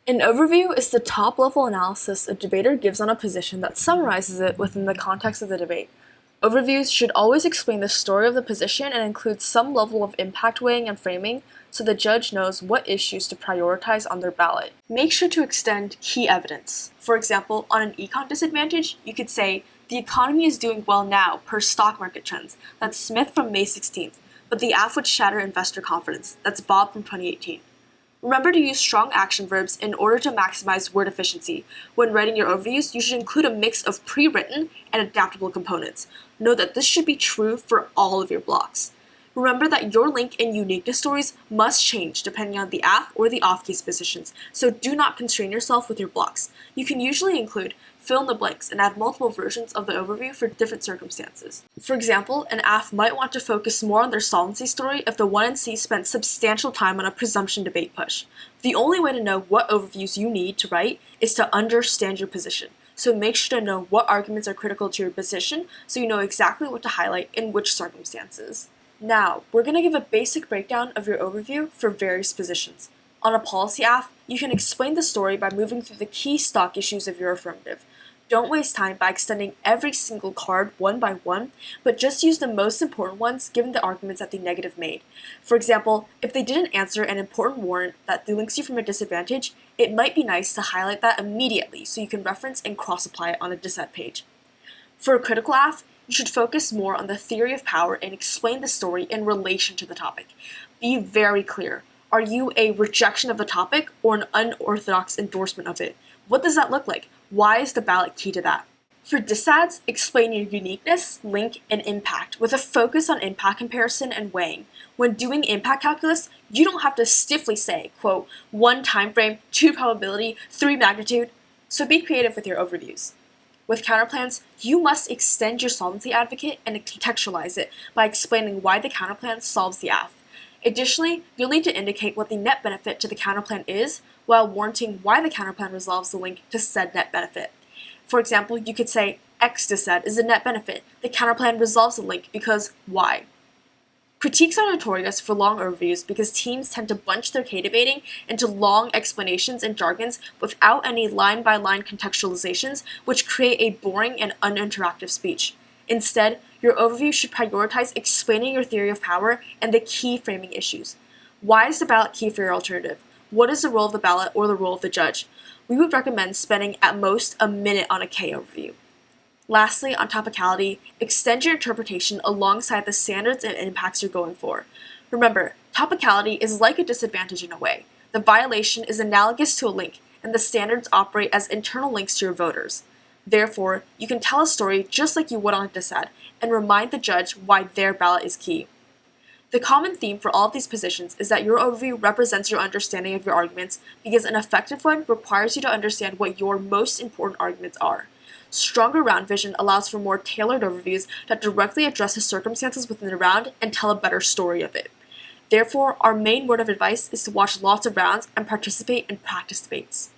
An overview is the top-level analysis a debater gives on a position that summarizes it within the context of the debate. Overviews should always explain the story of the position and include some level of impact weighing and framing so the judge knows what issues to prioritize on their ballot. Make sure to extend key evidence. For example, on an econ disadvantage, you could say, the economy is doing well now per stock market trends. That's Smith from May 16th, but the AF would shatter investor confidence. That's Bob from 2018. Remember to use strong action verbs in order to maximize word efficiency. When writing your overviews, you should include a mix of pre-written and adaptable components. Note that this should be true for all of your blocks. Remember that your link and uniqueness stories must change depending on the AF or the off-case positions, so do not constrain yourself with your blocks. You can usually include fill in the blanks and add multiple versions of the overview for different circumstances. For example, an AF might want to focus more on their solvency story if the 1NC spent substantial time on a presumption debate push. The only way to know what overviews you need to write is to understand your position. So make sure to know what arguments are critical to your position so you know exactly what to highlight in which circumstances. Now, we're going to give a basic breakdown of your overview for various positions. On a policy AF, you can explain the story by moving through the key stock issues of your affirmative. Don't waste time by extending every single card one by one, but just use the most important ones given the arguments that the negative made. For example, if they didn't answer an important warrant that links you from a disadvantage, it might be nice to highlight that immediately so you can reference and cross-apply it on a dissent page. For a critical AF, you should focus more on the theory of power and explain the story in relation to the topic. Be very clear. Are you a rejection of the topic or an unorthodox endorsement of it? What does that look like? Why is the ballot key to that? For disads, explain your uniqueness, link, and impact with a focus on impact comparison and weighing. When doing impact calculus, you don't have to stiffly say, quote, 1 time frame, 2 probability, 3 magnitude. So be creative with your overviews. With counterplans, you must extend your solvency advocate and contextualize it by explaining why the counterplan solves the AF. Additionally, you'll need to indicate what the net benefit to the counterplan is while warranting why the counterplan resolves the link to said net benefit. For example, you could say X dissad is a net benefit. The counterplan resolves the link because Y. Critiques are notorious for long overviews because teams tend to bunch their K-debating into long explanations and jargons without any line-by-line contextualizations, which create a boring and uninteractive speech. Instead, your overview should prioritize explaining your theory of power and the key framing issues. Why is the ballot key for your alternative? What is the role of the ballot or the role of the judge? We would recommend spending at most a minute on a K overview. Lastly, on topicality, extend your interpretation alongside the standards and impacts you're going for. Remember, topicality is like a disadvantage in a way. The violation is analogous to a link, and the standards operate as internal links to your voters. Therefore, you can tell a story just like you would on a dissad, and remind the judge why their ballot is key. The common theme for all of these positions is that your overview represents your understanding of your arguments because an effective one requires you to understand what your most important arguments are. Stronger round vision allows for more tailored overviews that directly address the circumstances within the round and tell a better story of it. Therefore, our main word of advice is to watch lots of rounds and participate in practice debates.